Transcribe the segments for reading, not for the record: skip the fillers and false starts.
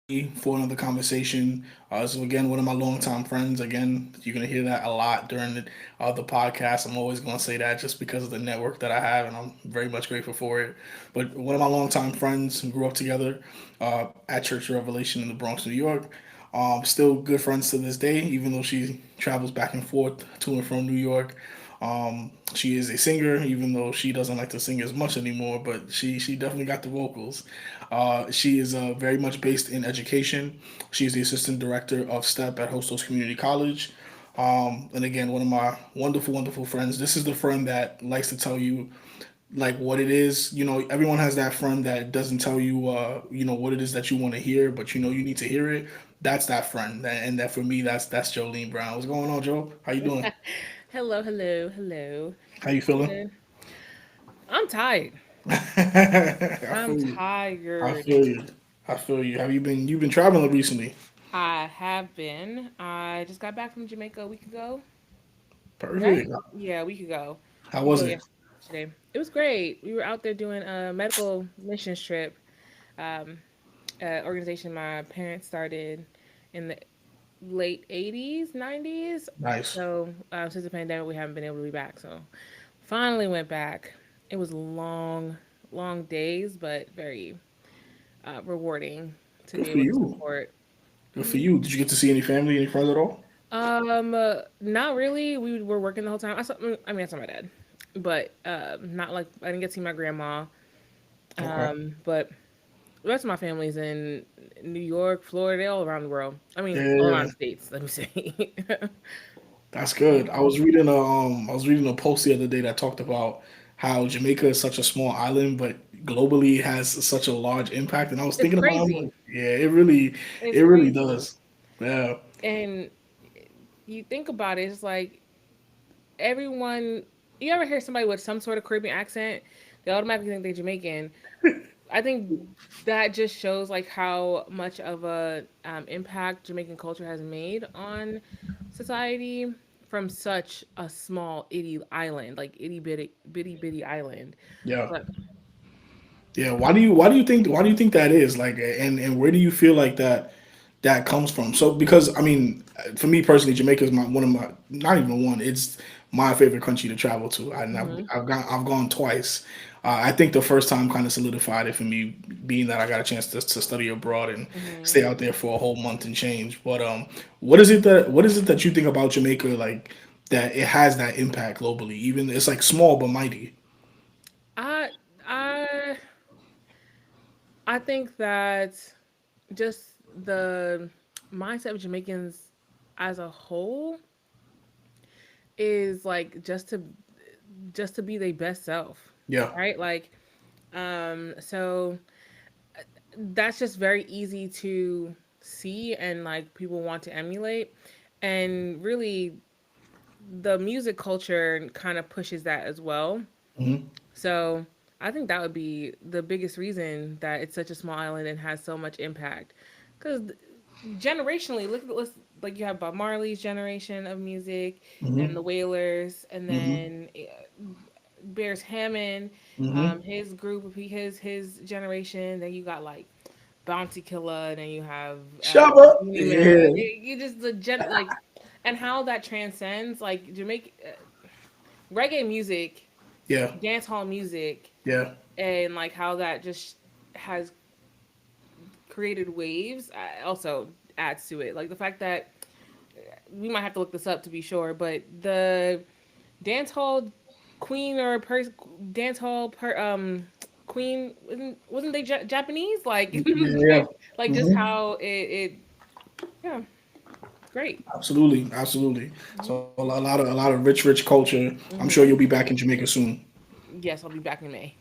me for another conversation. This is again one of my longtime friends. Again, you're gonna hear that a lot during the podcast. I'm always gonna say that just because of the network that I have, and I'm very much grateful for it. But one of my longtime friends who grew up together at Church of Revelation in the Bronx, New York. Still good friends to this day, even though she travels back and forth to and from New York. She is a singer, even though she doesn't like to sing as much anymore, but she definitely got the vocals. She is very much based in education. She is the assistant director of STEP at Hostos Community College. And again, one of my wonderful, wonderful friends. This is the friend that likes to tell you like what it is. Everyone has that friend that doesn't tell you, what it is that you want to hear, but you need to hear it. That's that friend, and that for me, that's Jolene Brown. What's going on, Joe? How you doing? Hello, hello, hello. How you feeling? Good. I'm tired. I I'm feel you. I tired. feel you. I feel you. Have you been? You've been traveling recently. I have been. I just got back from Jamaica a week ago. Right? Perfect. Yeah, a week ago. How Week was ago it? yesterday. It was great. We were out there doing a medical missions trip. Um, Organization my parents started in the late 80s, 90s. Nice. So since the pandemic, we haven't been able to be back. So finally went back. It was long, long days, but very rewarding to Good be for able to you. support. Good for you. Did you get to see any family, any friends at all? Not really. We were working the whole time. I saw my dad, but not like I didn't get to see my grandma. Okay. But the rest of my family's in New York, Florida, they all around the world. I mean, all Yeah, around the states. Let me say. that's good. I was reading a post the other day that talked about how Jamaica is such a small island, but globally has such a large impact. And I was It's thinking about, I'm crazy. like, yeah, it It's really crazy. does. Yeah, And you think about it, it's like everyone. You ever hear somebody with some sort of Caribbean accent? They automatically think they're Jamaican. I think that just shows like how much of a impact Jamaican culture has made on society from such a small itty island, like itty bitty island. yeah. But Yeah, why do you think that is? Like, and where do you feel like that comes from? So because I mean, for me personally, Jamaica is my one of my not even one. It's my favorite country to travel to. hmm I've gone twice. I think the first time kind of solidified it for me, being that I got a chance to study abroad and hmm stay out there for a whole month and change. But what is it that you think about Jamaica like that it has that impact globally? Even it's like small but mighty. I I I think that just the mindset of Jamaicans as a whole is like just to be their best self, Yeah. right? Like so that's just very easy to see and like people want to emulate, and really the music culture kind of pushes that as well. Hmm. So I think that would be the biggest reason that it's such a small island and has so much impact, because generationally, look at let's like you have Bob Marley's generation of music Hmm. and the Wailers, and Hmm. then Bears Hammond, Hmm. his group of his generation. Then you got like Bounty Killer, and then you have Shabba. Jimmy Miller. Yeah. You just the gen like, and how that transcends like Jamaica reggae music, Yeah. dance hall music, Yeah. and like how that just has created waves. Also adds to it, like the fact that we might have to look this up to be sure, but the dance hall queen or dance hall queen wasn't they Japanese? Like Yeah. like just Hmm. how it yeah, great. Absolutely. Absolutely. So a lot of rich culture. I'm sure you'll be hmm back in Jamaica soon. Yes, I'll be back in May.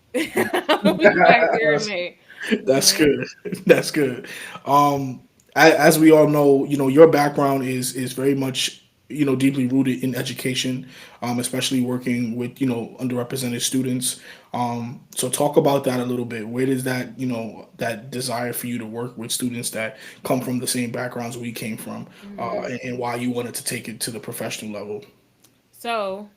I'll be back there in that's, May. that's hmm good. That's good. Um, as we all know, your background is very much deeply rooted in education, especially working with underrepresented students. So talk about that a little bit. Where does that desire for you to work with students that come from the same backgrounds we came from, hmm and why you wanted to take it to the professional level? So,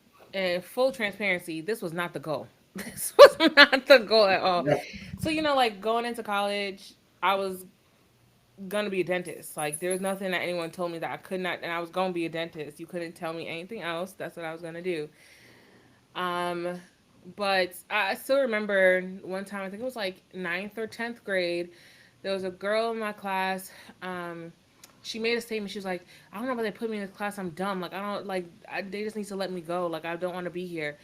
full transparency, this was not the goal. This was not the goal at all. Yeah. So, like going into college, I was gonna be a dentist. Like there was nothing that anyone told me that I could not, and I was gonna be a dentist. You couldn't tell me anything else. That's what I was gonna do. Um, but I still remember one time. I think it was like ninth or 10th grade. There was a girl in my class. She made a statement. She was like, "I don't know why they put me in this class. I'm dumb. Like I don't like. They just need to let me go. Like I don't want to be here."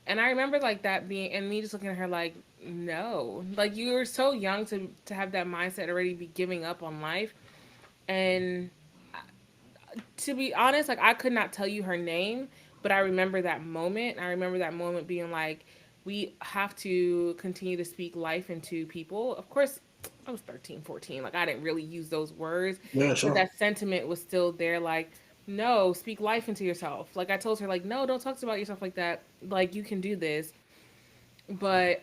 And I remember like that being, and me just looking at her like, "No, like you were so young to have that mindset already be giving up on life." And to be honest, like I could not tell you her name, but I remember that moment. I remember that moment being like, we have to continue to speak life into people. Of course, I was 13, 14. Like I didn't really use those words, Yeah, but sure. that sentiment was still there. Like, no, speak life into yourself. Like I told her, like, no, don't talk about yourself like that. Like you can do this. But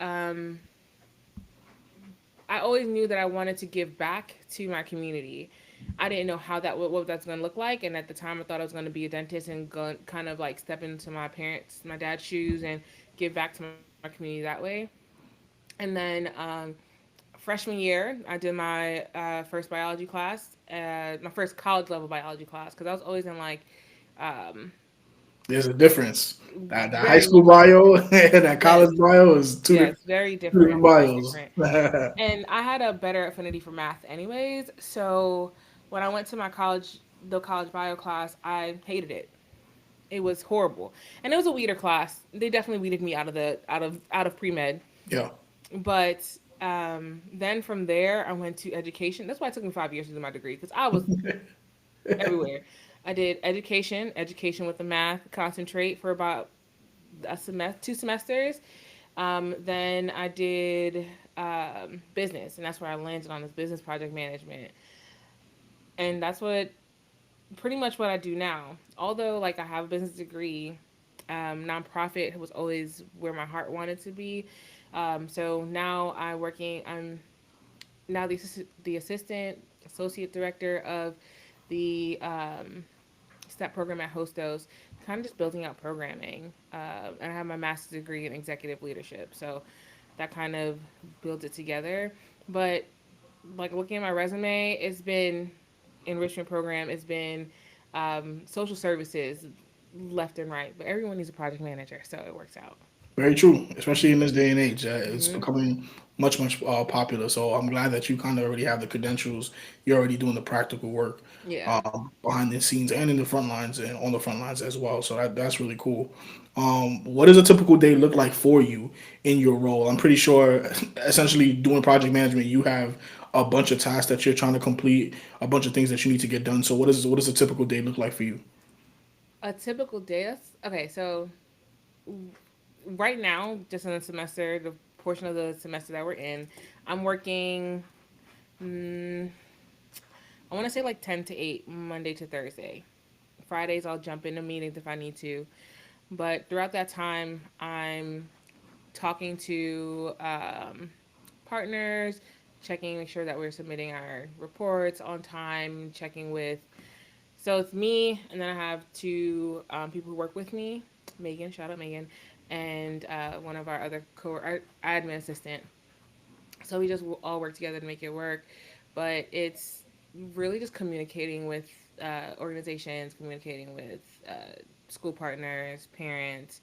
I always knew that I wanted to give back to my community. I didn't know how that what that's going to look like, and at the time, I thought I was going to be a dentist and go kind of like step into my dad's shoes, and give back to my community that way. And then freshman year, I did my first biology class, my first college level biology class, because I was always in like um, There's a difference. That high very school much a bio difference. and that Yes, college bio is yes, very two different, different very bios. different. And I had a better affinity for math anyways. So when I went to the college bio class, I hated it. It was horrible. And it was a weeder class. They definitely weeded me out of pre-med. Yeah. But then from there, I went to education. That's why it took me 5 years to do my degree because I was everywhere. I did education with the math concentrate for about a semester, 2 semesters. Then I did business, and that's where I landed on this business project management, and that's what pretty much what I do now. Although like I have a business degree, nonprofit was always where my heart wanted to be. So now I'm now the assistant associate director of the STEP program at Hostos, kind of just building out programming. And I have my master's degree in executive leadership, so that kind of builds it together. But like looking at my resume, it's been enrichment program, it's been social services left and right. But everyone needs a project manager, so it works out. Very true, especially in this day and age. It's Hmm. becoming much popular. So I'm glad that you kind of already have the credentials. You're already doing the practical work Yeah. behind the scenes and in the front lines and on the front lines as well. So that's really cool. What does a typical day look like for you in your role? I'm pretty sure, essentially, doing project management, you have a bunch of tasks that you're trying to complete, a bunch of things that you need to get done. So what does a typical day look like for you? A typical day. That's okay. So right now, just in the semester, the portion of the semester that we're in, I'm working. Mm, I want to say like 10 to 8, Monday to Thursday. Fridays, I'll jump into meetings if I need to. But throughout that time, I'm talking to partners, checking, make sure that we're submitting our reports on time, checking with. So it's me, and then I have two people who work with me, Megan, shout out Megan, and one of our other our admin assistant. So we just all work together to make it work. But it's really just communicating with organizations, communicating with school partners, parents.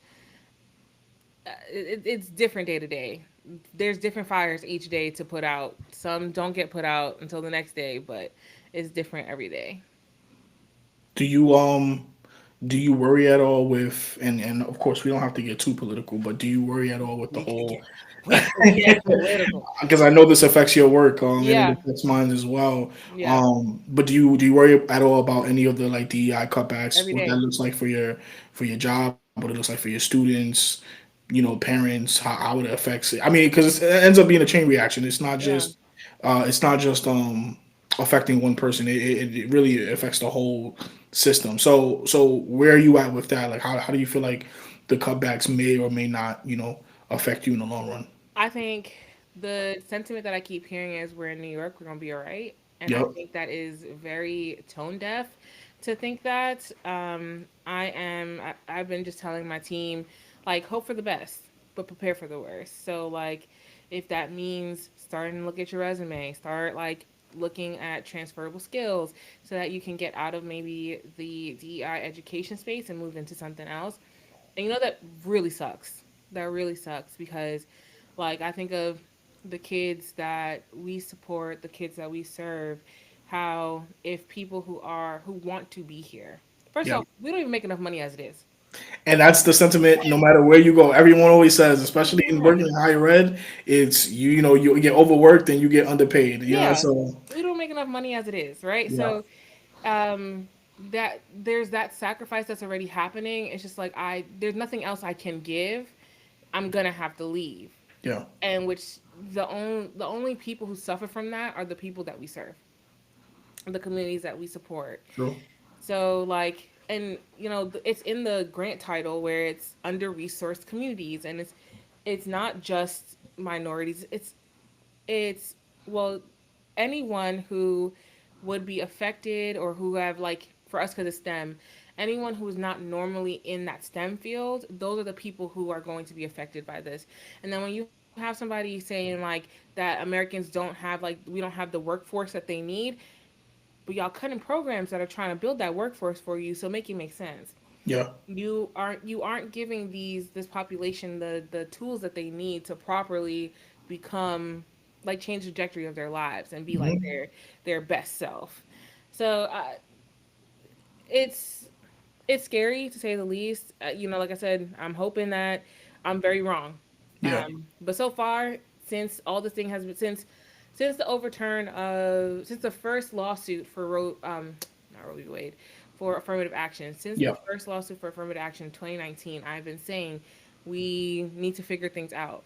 It's different day to day. There's different fires each day to put out. Some don't get put out until the next day, but it's different every day. Do you do you worry at all with and of course we don't have to get too political, but do you worry at all with the whole We can get political. because I know this affects your work and it Yeah, affects mine as well. yeah, But do you worry at all about any of the like DEI cutbacks, every what that day. looks like for your job, what it looks like for your students, parents, how it affects it? I mean, because it ends up being a chain reaction. Yeah, It's not just affecting one person. It really affects the whole system. So where are you at with that? Like how do you feel like the cutbacks may or may not affect you in the long run? I think the sentiment that I keep hearing is we're in New York, we're gonna be all right, and I Yep. think that is very tone deaf to think that. I've been just telling my team like hope for the best, but prepare for the worst. So like if that means starting to look at your resume, start like looking at transferable skills so that you can get out of maybe the DEI education space and move into something else. And you know that really sucks. That really sucks because, like, I think of the kids that we support, the kids that we serve, how if people who want to be here. First Yeah. off, we don't even make enough money as it is. And that's the sentiment no matter where you go. Everyone always says, especially in Yeah. working in higher ed, it's you know, you get overworked and you get underpaid. You know, Yeah. so We don't make enough money as it is, right? yeah. So that there's that sacrifice that's already happening. It's just like there's nothing else I can give. I'm gonna have to leave. Yeah. And which the only people who suffer from that are the people that we serve, the communities that we support. True. So like, and it's in the grant title where it's under resourced communities, and it's not just minorities. It's well, anyone who would be affected or who have, like, for us because it's STEM, anyone who is not normally in that STEM field, those are the people who are going to be affected by this. And then when you have somebody saying like that Americans don't have, like, we don't have the workforce that they need, but y'all cutting programs that are trying to build that workforce for you, so make it make sense. Yeah. You aren't giving this population the tools that they need to properly become, like, change the trajectory of their lives and be like Hmm. their best self. So it's it's scary to say the least. Like I said, I'm hoping that I'm very wrong. Yeah. But so far, since all this thing has been since the overturn of since the first lawsuit for not Roe v. Wade, for affirmative action, since the Yeah. first lawsuit for affirmative action in 2019, I've been saying we need to figure things out.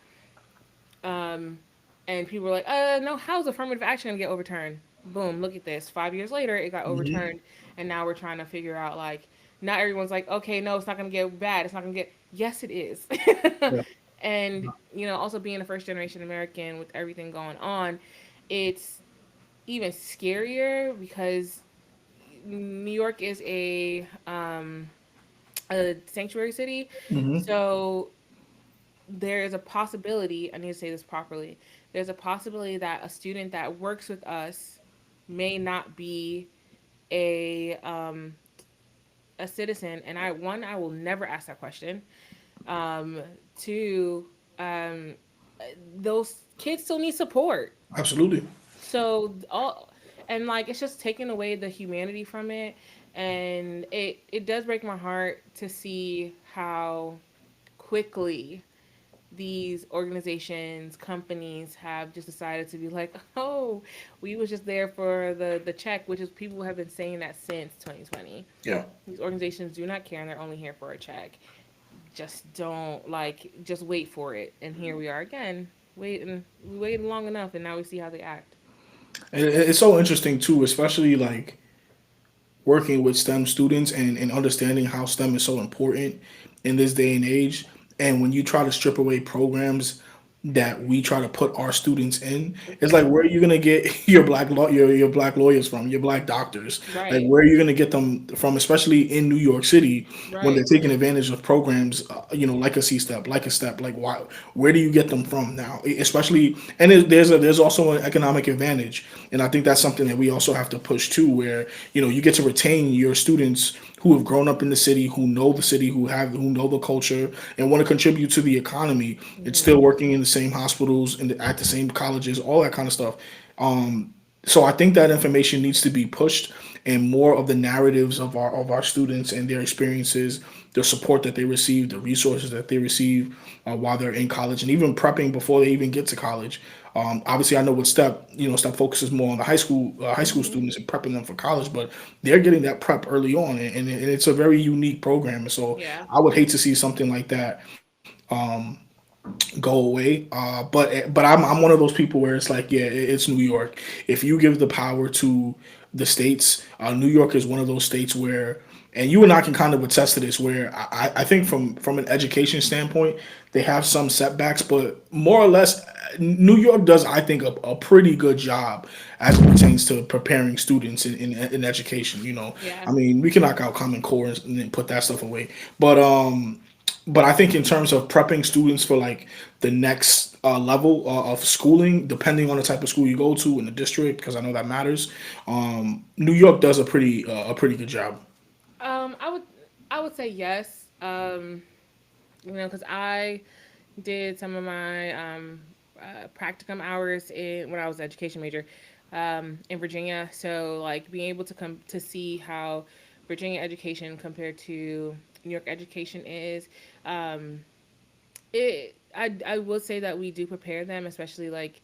Um, and people were like, no, how's affirmative action gonna get overturned? Boom, look at this. 5 years later, it got Hmm. overturned, and now we're trying to figure out, like, not everyone's like, okay, no, it's not gonna get bad. It's not gonna get. Yes, it is. Yeah. And also being a first generation American with everything going on, it's even scarier because New York is a sanctuary city, Hmm. so there is a possibility, I need to say this properly, there's a possibility that a student that works with us may not be a a citizen. And I will never ask that question. Two, um those kids still need support. Absolutely. So all, and like, it's just taking away the humanity from it. And it does break my heart to see how quickly these organizations, companies have just decided to be like, oh, we was just there for the check, which is, people have been saying that since 2020. Yeah. These organizations do not care, and they're only here for a check. Just don't, like, just wait for it. And here we are again, waiting. We waited long enough, and now we see how they act. And it's so interesting too, especially like working with STEM students and understanding how STEM is so important in this day and age. And when you try to strip away programs that we try to put our students in, it's like where are you gonna get your black lawyers from, your black doctors? Like Right, where are you gonna get them from? Especially in New York City, when they're right. taking advantage of programs, like a C step, like a step. Like why? Where do you get them from now? Especially, and there's also an economic advantage, and I think that's something that we also have to push too, where you get to retain your students who have grown up in the city, who know the city, who know the culture, and want to contribute to the economy. It's Hmm. still working in the same hospitals and at the same colleges, all that kind of stuff. So I think that information needs to be pushed, and more of the narratives of our students and their experiences, the support that they receive, the resources that they receive while they're in college, and even prepping before they even get to college. Obviously, I know with STEP focuses more on the high school Hmm. students and prepping them for college, but they're getting that prep early on, and it's a very unique program. And so Yeah. I would hate to see something like that go away. But I'm one of those people where it's like, yeah, it's New York. If you give the power to the states, New York is one of those states where, and you and I can kind of attest to this, where I think from an education standpoint, they have some setbacks, but more or less, New York does, I think, a pretty good job as it pertains to preparing students in education. Yeah. I mean, we can knock out Common Core and then put that stuff away, but I think in terms of prepping students for like the next level of schooling, depending on the type of school you go to in the district, because I know that matters. New York does a pretty good job. Um, I would I would say yes. Because I did some of my practicum hours in when I was an education major in Virginia. So like being able to come to see how Virginia education compared to New York education is, um, I will say that we do prepare them, especially like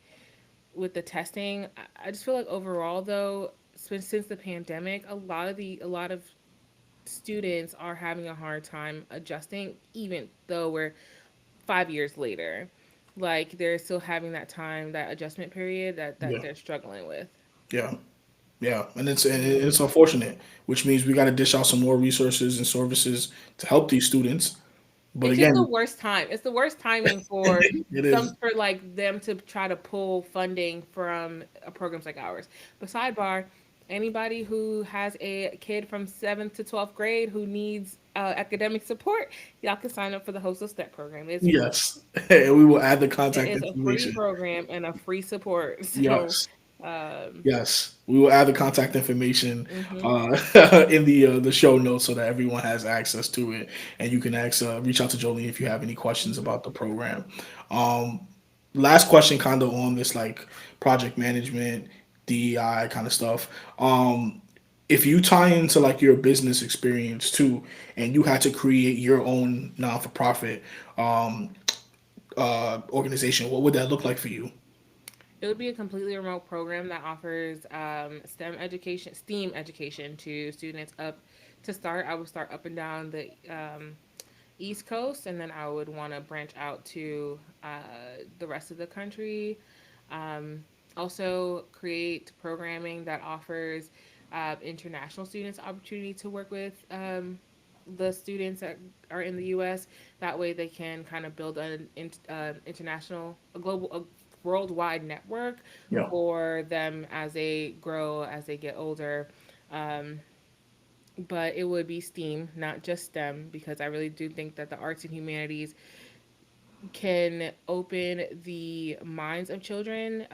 with the testing. I just feel like overall though, since the pandemic, a lot of students are having a hard time adjusting, even though we're 5 years later. Like they're still having that time, that adjustment period that Yeah, they're struggling with. yeah, yeah, and Yeah. it's unfortunate, which means we got to dish out some more resources and services to help these students. But It's just the again, worst time. It's the worst timing for it is. for like them to try to pull funding from programs like ours. But sidebar, anybody who has a kid from 7th to 12th grade who needs academic support, y'all can sign up for the Hostel Step program. It's free. Yes, and we will add the It contact is a free information. program and a free support. So, Yes. um, Yes, we will add the contact information mhm. in the show notes so that everyone has access to it, and you can reach out to Jolene if you have any questions about the program. Um, Last question, kind of on this like project management, DEI kind of stuff. If you tie into like your business experience too, and you had to create your own non for profit organization, what would that look like for you? It would be a completely remote program that offers STEAM education to students up to start. I would start up and down the East Coast, and then I would want to branch out to the rest of the country. Um, Also, create programming that offers international students opportunity to work with the students that are in the U.S. That way, they can kind of build a global, a worldwide network Yeah. for them as they grow, as they get older. Um, but it would be STEAM, not just STEM, because I really do think that the arts and humanities can open the minds of children.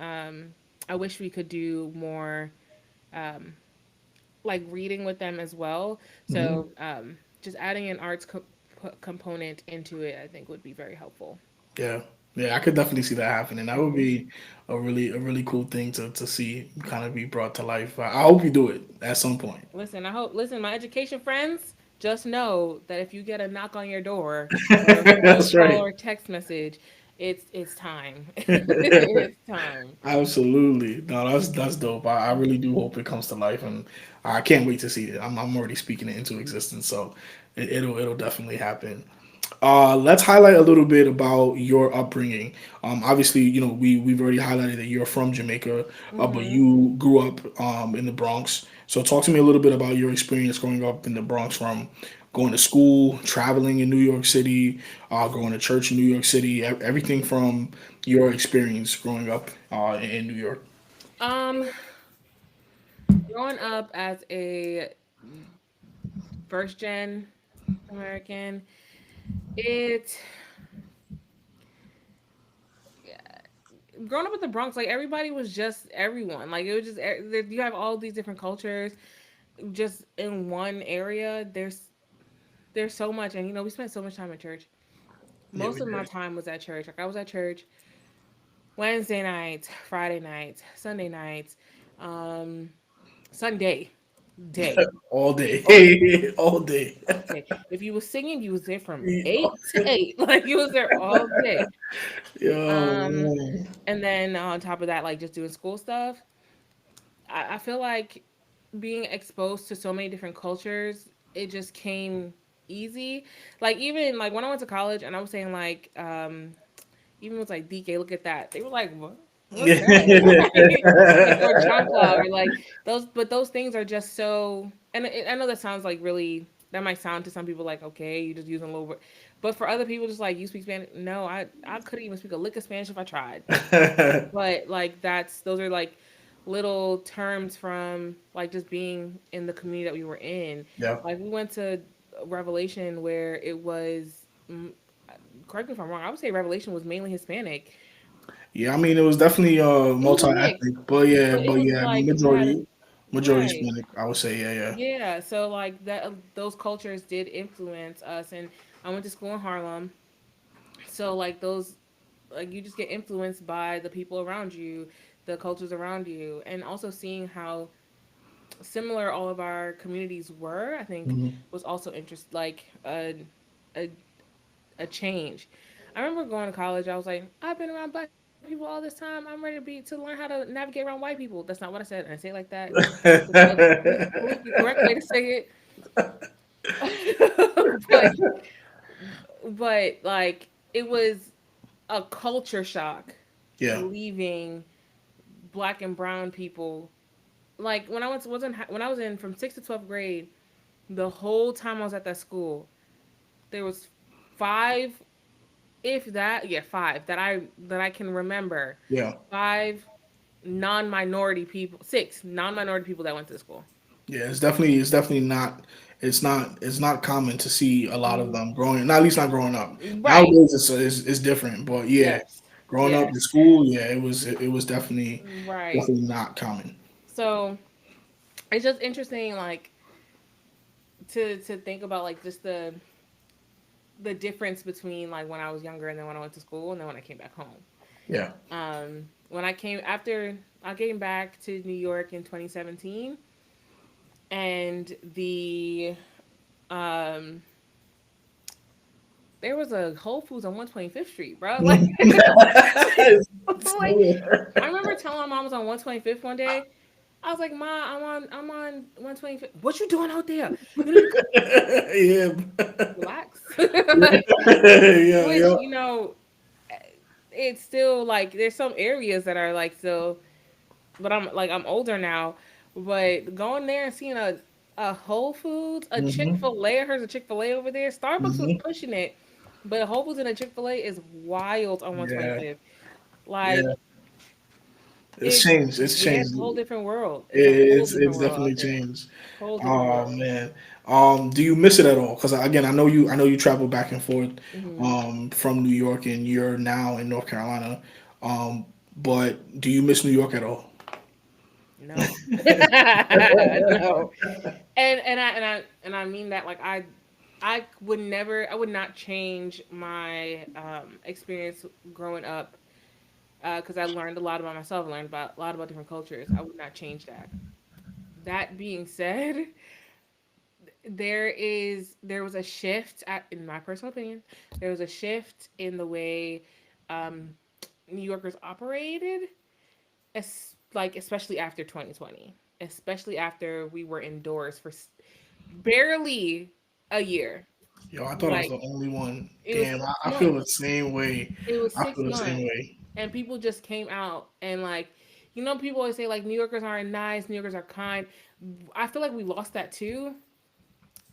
I wish we could do more um, like reading with them as well. Mhm. So just adding an component into it, I think, would be very helpful. Yeah, yeah, I could definitely see that happening. That would Hmm. be a really cool thing to see kind of be brought to life. I hope you do it at some point. Listen, my education friends, just know that if you get a knock on your door or a phone That's call right. or text message, it's time. It's time. Absolutely. No, that's dope. I really do hope it comes to life, and I can't wait to see it. I'm already speaking it into existence, so it'll definitely happen. Let's highlight a little bit about your upbringing. Obviously, you know we've already highlighted that you're from Jamaica, but Hmm. you grew up in the Bronx. So talk to me a little bit about your experience growing up in the Bronx, from going to school, traveling in New York City, going to church in New York City, everything from your experience growing up in New York. Um, Growing up as a first gen American, it growing up in the Bronx, like everybody was just everyone. Like it was just you have all these different cultures just in one area. There's so much, and we spent so much time at church. Yeah, Most we of my did. time was at church. Like I was at church Wednesday nights, Friday nights, Sunday nights, um, Sunday day, All all day, all day. day. If you was singing, you was there from 8 to 8. Like you was there all day. Yo, Um, man. and then on top of that, like just doing school stuff. I feel like being exposed to so many different cultures, it just came easy. Like even like when I went to college and I was saying like even with like DK, look at that. They were like, what? What's that? Like, or chancla or like those, but those things are just so. And I know that sounds like really. That might sound to some people like okay, you just using a little bit, but for other people, just like you speak Spanish. No, I couldn't even speak a lick of Spanish if I tried. But like those are like little terms from like just being in the community that we were in. Yeah. Like we went to Revelation where it was correct me if I'm wrong. I would say Revelation was mainly Hispanic. Yeah, I mean, it was definitely It was a mix, multi-ethnic, but but it was yeah, like you had majority right. Hispanic. I would say, yeah, Yeah, so like that those cultures did influence us, and I went to school in Harlem. So like those like you just get influenced by the people around you, the cultures around you, and also seeing how similar all of our communities were, I think yeah. was also a a change. I remember going to college, I was like, I've been around black people all this time. I'm ready to learn how to navigate around white people. That's not what I said. I didn't say it like that. The politically correct way to say it. But like it was a culture shock Yeah, leaving black and brown people. Like when I when I was in from 6th to 12th grade, the whole time I was at that school, there was five, if that, yeah, five that I can remember. yeah, Five non-minority people, six non-minority people that went to the school. yeah. It's definitely not. It's not common to see a lot of Mm, them growing. Not at least not growing up. right. Nowadays, it's different. But yeah, Yes. growing up in Yes. school, yeah, it was Right. definitely not common. So it's just interesting, like to think about like just the difference between like when I was younger and then when I went to school and then when I came back home. Yeah. When I came after I came back to New York in 2017, and um there was a Whole Foods on 125th Street, bro. Like, like I remember telling my mom I was on 125th one day. I was like, "Ma, I'm on 125th. What you doing out there? You need to come Yeah. relax." Yeah, Which yeah. it's still like there's some areas that are like still, but I'm older now, but going there and seeing a Whole Foods, a Chick Hmm. Fil A, I heard a Chick Fil A over there. Starbucks was Hmm. pushing it, but Whole Foods and a Chick Fil A is wild on Yeah, 125th. yeah. Like It's changed. It's yeah, it's changed. a whole different world. It's a whole different It's world definitely out there. changed. Whole different Oh world. man. Do you miss it at all? Because again, I know you travel back and forth Hmm. from New York, and you're now in North Carolina. But do you miss New York at all? No, no, and I mean that like I would never I would not change my experience growing up because I learned a lot about myself. I learned about a lot about different cultures. I would not change that. That being said, there was a shift in my personal opinion. There was a shift in the way um, New Yorkers operated, like especially after 2020, especially after we were indoors for barely a year. Yo, I thought I was Like the only one. it was Damn, six I feel the months. same way. It was I six feel the same months, way. and people just came out and like, people always say like New Yorkers aren't nice, New Yorkers are kind. I feel like we lost that too.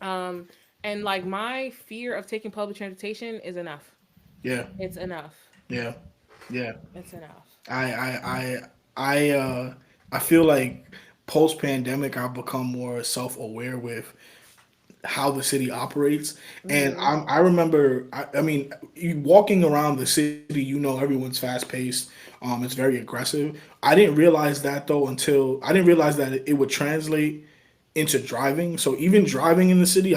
Um, and like my fear of taking public transportation is enough. Yeah, It's enough. yeah, yeah. It's enough. I I I I feel like post pandemic I've become more self aware with how the city operates. And Hmm. I remember, I mean, you walking around the city, you know, everyone's fast paced. It's very aggressive. I didn't realize that though until I didn't realize that it would translate into driving. So even driving in the city,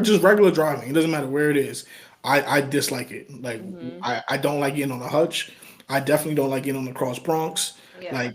just regular driving. It doesn't matter where it is. I dislike it. Like Hmm. I don't like getting on the Hutch. I definitely don't like getting on the Cross Bronx. Yeah. Like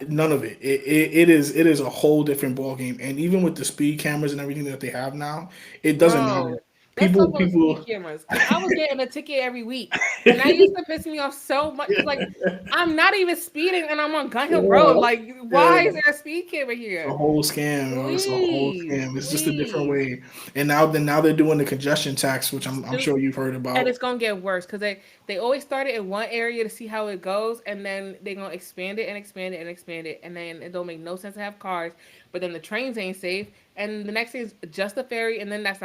none of it. It is a whole different ball game. And even with the speed cameras and everything that they have now, it doesn't matter. Bro, let's talk about the speed People. cameras because I was getting a ticket every week, and that used to piss me off so much. Because like, I'm not even speeding, and I'm on Gun Hill Road. Yeah, Like, why is yeah. there a speed camera It's a here? whole scam, yo. It's a whole Please, scam. It's just a different please. way. And now they're doing the congestion tax, which I'm Stu- sure you've heard And about. it's gonna get worse because they always start it in one area to see how it goes, and then they're gonna expand it and expand it and expand it, and then it don't make no sense to have cars. But then the trains ain't safe, and the next thing is just a ferry, and then that's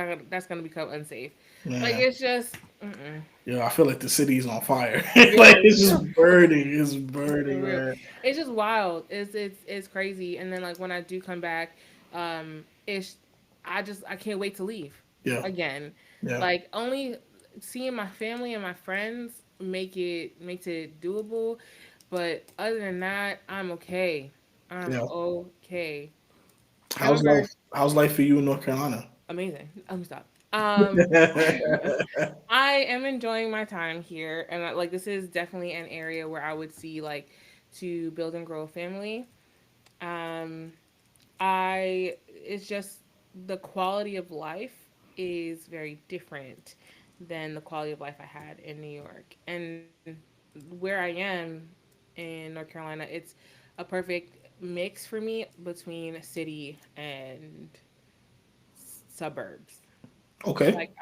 gonna become unsafe. Like Yeah. it's just, mm-mm. Yeah, I feel like the city's on fire. Like Yo, it's just burning. It's burning, for real. man. It's just wild. It's crazy. And then like when I do come back, it's I can't wait to leave Yeah, again. yeah. Like only seeing my family and my friends makes it doable. But other than that, I'm okay. I'm Yeah. okay. I How's remember life? How's life for you in North Carolina? amazing. Let me stop. I am enjoying my time here, and like this is definitely an area where I would see like to build and grow a family. Um, I it's just the quality of life is very different than the quality of life I had in New York. And where I am in North Carolina, it's a perfect mix for me between city and suburbs. Okay. Like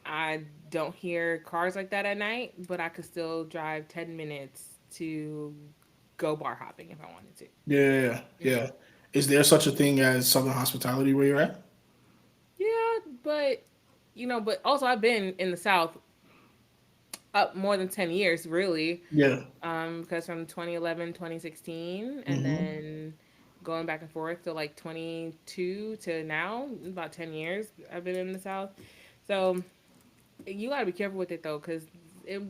I don't hear cars like that at night, but I could still drive 10 minutes to go bar hopping if I wanted to. Yeah, Mm. yeah. Is there such a thing as Southern hospitality where you're at? Yeah, but but also I've been in the South up more than 10 years, really. Yeah. Because from 2011, 2016, and Mm-hmm. then going back and forth to like 22 to now, about 10 years I've been in the South. So you got to be careful with it though, because it,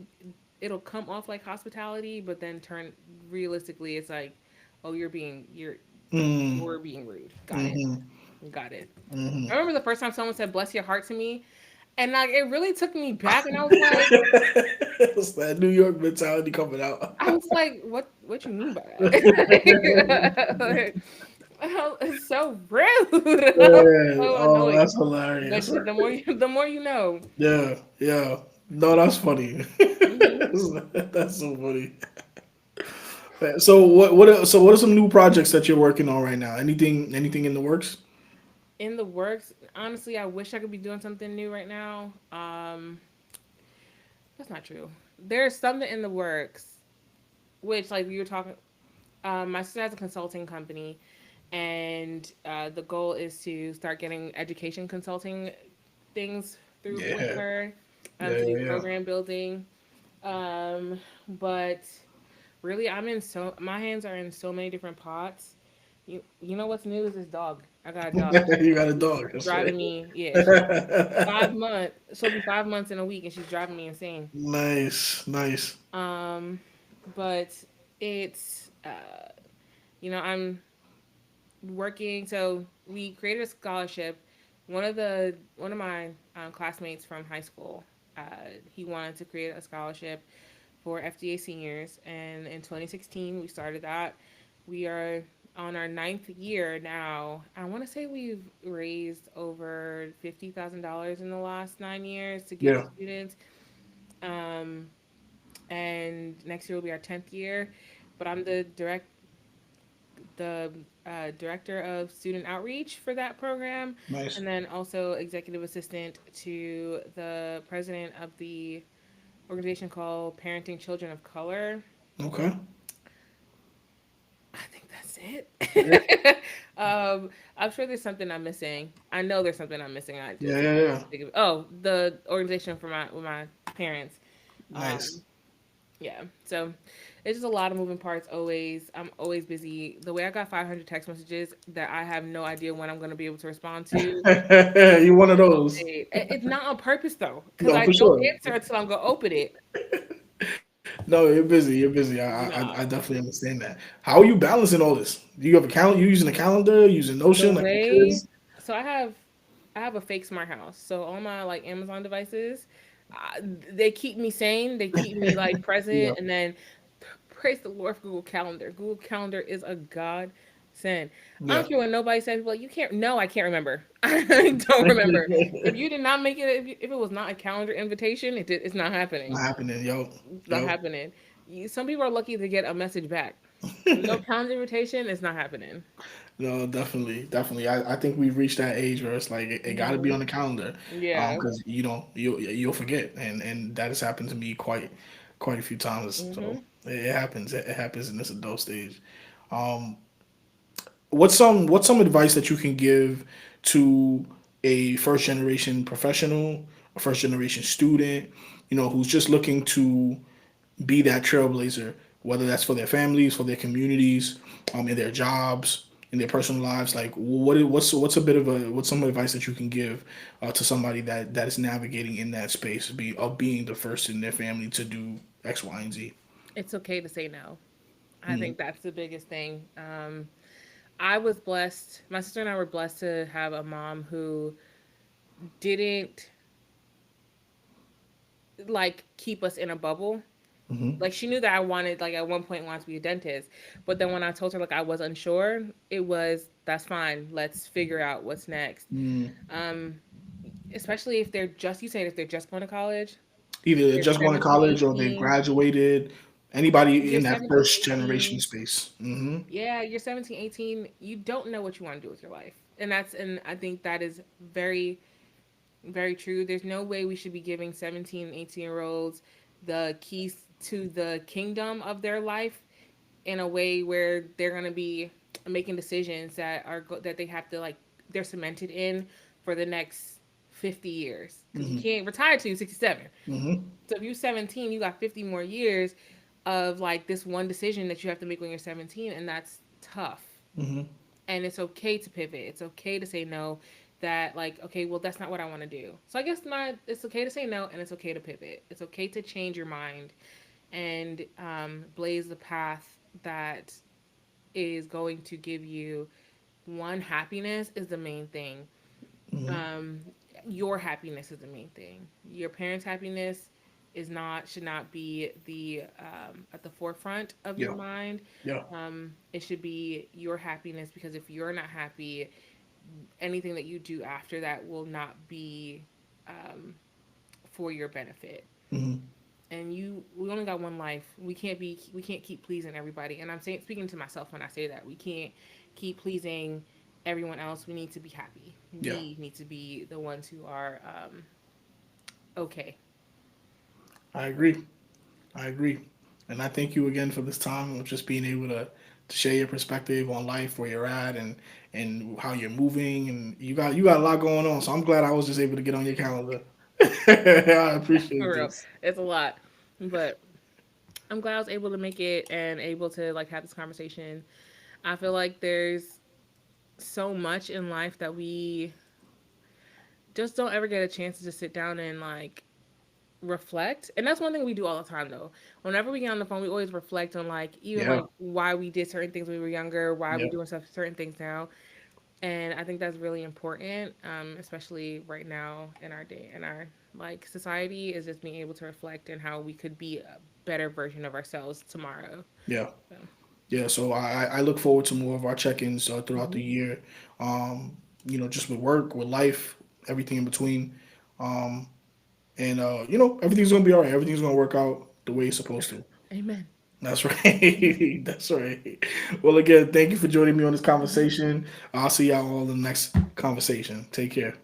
it'll come off like hospitality, but then turn realistically, it's like, oh, Mm. you're being rude. Got it. Mm-hmm. Got it. Mm-hmm. I remember the first time someone said "bless your heart" to me, and like it really took me back, and I was like, It's that New York mentality coming out. what you mean by that? Like, oh, it's so rude. Yeah. So Oh, annoying. that's hilarious. But the more you know. Yeah, yeah. No, that's funny. Hmm. That's so funny. So what are some new projects that you're working on right now? Anything in the works? In the works, honestly, I wish I could be doing something new right now. That's not true. There's something in the works, which like we were talking. My sister has a consulting company, and the goal is to start getting education consulting things through with Yeah. her, Yeah, to do yeah, yeah. program building. But really, my hands are in so many different pots. You know what's new is this dog. I got a dog. You got a She's dog. That's right. driving me. Yeah, she's 5 months. She'll be 5 months in a week, and she's driving me insane. Nice, nice. Um, but it's I'm working. So we created a scholarship. One of my classmates from high school, he wanted to create a scholarship for FDA seniors, and in 2016 we started that. We are on our ninth year now. I want to say we've raised over $50,000 in the last 9 years to give to Yeah. students. Um, and next year will be our 10th year. But I'm the director of student outreach for that program, Nice. and then also executive assistant to the president of the organization called Parenting Children of Color. Okay. I think that's Yeah. it. I'm sure there's something I'm missing. I know there's something I'm missing. I Yeah, just yeah, can't yeah. think of it. Oh, the organization for my with my parents. Nice. Yeah. So it's just a lot of moving parts always. I'm always busy. The way I got 500 text messages that I have no idea when I'm going to be able to respond to. You one of those. It's not on purpose though, because No, I for don't sure. answer until I'm going to open it. No, you're busy. You're busy. I No. definitely understand that. How are you balancing all this? Do you have a calendar? You using a calendar? Using The Notion like the way kids? so I have a fake smart house. So all my like Amazon devices, they keep me sane. They keep me like Yeah. present. And then praise the Lord for Google Calendar. Google Calendar is a godsend. I Yeah. don't care what nobody says. People are like you can't. No, I can't remember. I don't remember. If you did not make it, if it was not a calendar invitation, it's not happening. Not happening, yo. It's not Yo. happening. Some people are lucky to get a message back. No calendar invitation, it's not happening. No, definitely, definitely. I think we've reached that age where it's like it got to be Hmm. on the calendar, Yeah. because you'll forget, and that has happened to me quite a few times. So Hmm. it happens. It happens in this adult stage. Um, what's some advice that you can give to a first generation professional, a first generation student, who's just looking to be that trailblazer, whether that's for their families, for their communities, in their jobs. in their personal lives. Like, what's a bit of a what's some advice that you can give to somebody that is navigating in that space of being the first in their family to do X, Y, and Z? It's okay to say no. I Mm-hmm. think that's the biggest thing. I was blessed. My sister and I were blessed to have a mom who didn't like keep us in a bubble. Mm-hmm. Like she knew that I wanted, like at one point, wanted to be a dentist. But then when I told her like I was unsure, it was that's fine. Let's figure out what's next. Mm. Um, Especially if they're just you said if they're just going to college, Either they're they're just going to 17, college or they 18. graduated. Anybody You're in that 17, first generation 18. space. Mm-hmm. Yeah, you're 17, 18. You don't know what you want to do with your life. And I think that is very, very true. There's no way we should be giving 17, 18-year olds the keys to the kingdom of their life in a way where they're going to be making decisions that they have to like they're cemented in for the next 50 years because you Mm-hmm. can't retire till you're 67. Mm-hmm. So if you're 17, you got 50 more years of like this one decision that you have to make when you're 17, and that's tough. Mm-hmm. And it's okay to pivot. It's okay to say no. That like okay, well that's not what I want to do. So I guess my it's okay to say no, and it's okay to pivot. It's okay to change your mind and blaze the path that is going to give you one happiness is the main thing. Mm-hmm. Um, your happiness is the main thing. Your parents' happiness is not should not be the at the forefront of your Yeah. mind. Yeah. It should be your happiness because if you're not happy, anything that you do after that will not be um, for your benefit. Mm-hmm. And we only got one life. We can't keep pleasing everybody. And I'm saying speaking to myself when I say that we can't keep pleasing everyone else. We need to be happy. Yeah. We need to be the ones who are okay. I agree. I agree. And I thank you again for this time of just being able to share your perspective on life, where you're at, and how you're moving, and you got a lot going on. So I'm glad I was just able to get on your calendar. I appreciate For real, this. it's a lot, but I'm glad I was able to make it and able to like have this conversation. I feel like there's so much in life that we just don't ever get a chance to just sit down and like reflect. And that's one thing we do all the time though. Whenever we get on the phone, we always reflect on like even Yeah. like why we did certain things when we were younger, why we Yeah. doing stuff certain things now. And I think that's really important, especially right now in our day in our like society is just being able to reflect and how we could be a better version of ourselves tomorrow. Yeah. So, Yeah. So I look forward to more of our check-ins throughout hmm the year. Just with work, with life, everything in between. Um, and everything's gonna be all right. Everything's gonna work out the way it's supposed to. amen. That's right. That's right. Well, again, thank you for joining me on this Mhm. conversation. I'll see y'all all in the next conversation. Take care.